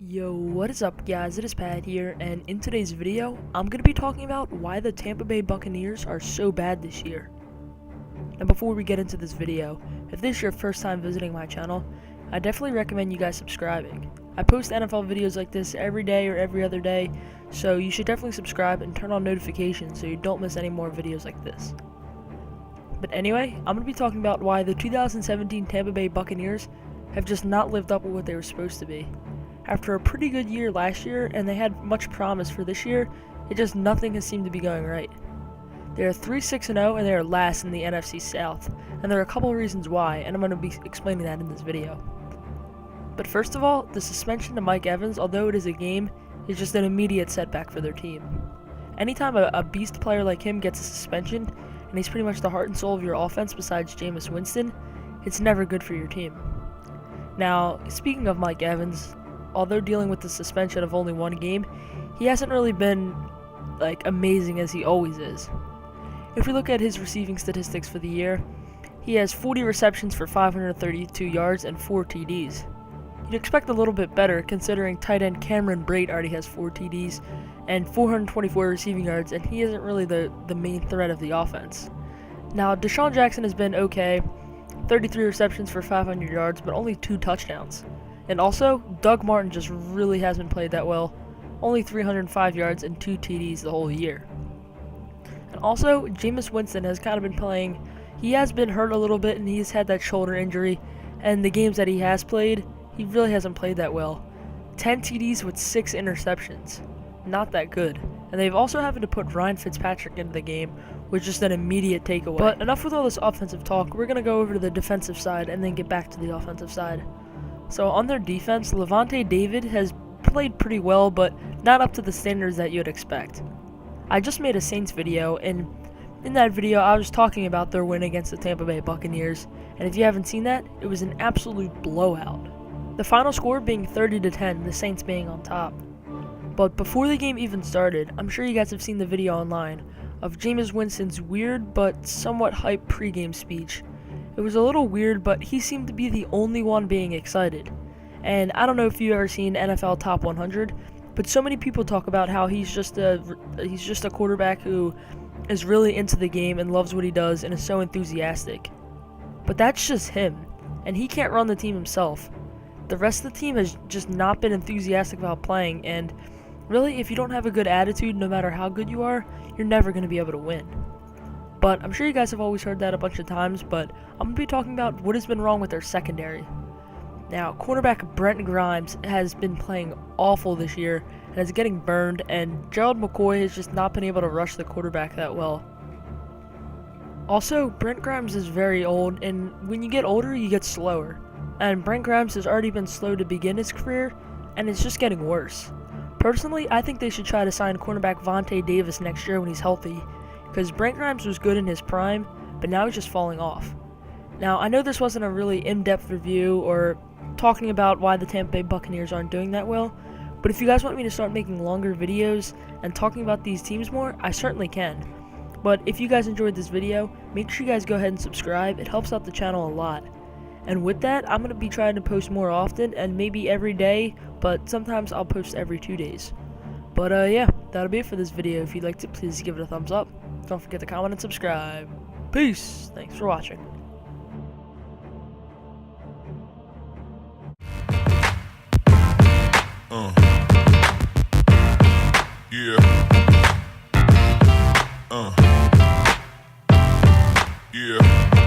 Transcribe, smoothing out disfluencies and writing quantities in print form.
Yo, what is up guys, it is Pat here, and in today's video, I'm going to be talking about why the Tampa Bay Buccaneers are so bad this year. And before we get into this video, if this is your first time visiting my channel, I definitely recommend you guys subscribing. I post NFL videos like this every day or every other day, so you should definitely subscribe and turn on notifications so you don't miss any more videos like this. But anyway, I'm going to be talking about why the 2017 Tampa Bay Buccaneers have just not lived up to what they were supposed to be. After a pretty good year last year, and they had much promise for this year, nothing has seemed to be going right. They are 3-6-0 and they are last in the NFC South, and there are a couple of reasons why, and I'm going to be explaining that in this video. But first of all, the suspension to Mike Evans, although it is a game, is just an immediate setback for their team. Anytime a beast player like him gets a suspension, and he's pretty much the heart and soul of your offense besides Jameis Winston, it's never good for your team. Now, speaking of Mike Evans, although dealing with the suspension of only one game, he hasn't really been amazing as he always is. If we look at his receiving statistics for the year, he has 40 receptions for 532 yards and 4 TDs. You'd expect a little bit better considering tight end Cameron Brate already has 4 TDs and 424 receiving yards, and he isn't really the main threat of the offense. Now, Deshaun Jackson has been okay, 33 receptions for 500 yards, but only 2 touchdowns. And also, Doug Martin just really hasn't played that well, only 305 yards and 2 TDs the whole year. And also, Jameis Winston has kind of been playing, he has been hurt a little bit and he's had that shoulder injury, and the games that he has played, he really hasn't played that well. 10 TDs with 6 interceptions, not that good. And they've also having to put Ryan Fitzpatrick into the game, which is just an immediate takeaway. But enough with all this offensive talk, we're going to go over to the defensive side and then get back to the offensive side. So on their defense, Lavonte David has played pretty well, but not up to the standards that you'd expect. I just made a Saints video, and in that video I was talking about their win against the Tampa Bay Buccaneers, and if you haven't seen that, it was an absolute blowout. The final score being 30-10, the Saints being on top. But before the game even started, I'm sure you guys have seen the video online of Jameis Winston's weird but somewhat hype pregame speech. It was a little weird, but he seemed to be the only one being excited. And I don't know if you've ever seen NFL Top 100, but so many people talk about how he's just a quarterback who is really into the game and loves what he does and is so enthusiastic. But that's just him, and he can't run the team himself. The rest of the team has just not been enthusiastic about playing, and really, if you don't have a good attitude, no matter how good you are, you're never going to be able to win. But I'm sure you guys have always heard that a bunch of times, but I'm going to be talking about what has been wrong with their secondary. Now, cornerback Brent Grimes has been playing awful this year and is getting burned, and Gerald McCoy has just not been able to rush the quarterback that well. Also, Brent Grimes is very old, and when you get older, you get slower. And Brent Grimes has already been slow to begin his career, and it's just getting worse. Personally, I think they should try to sign cornerback Vontae Davis next year when he's healthy, because Brent Grimes was good in his prime, but now he's just falling off. Now, I know this wasn't a really in-depth review or talking about why the Tampa Bay Buccaneers aren't doing that well, but if you guys want me to start making longer videos and talking about these teams more, I certainly can. But if you guys enjoyed this video, make sure you guys go ahead and subscribe. It helps out the channel a lot. And with that, I'm going to be trying to post more often, and maybe every day, but sometimes I'll post every 2 days. But yeah, that'll be it for this video. If you liked it, please give it a thumbs up. Don't forget to comment and subscribe. Peace! Thanks for watching. Yeah. Yeah.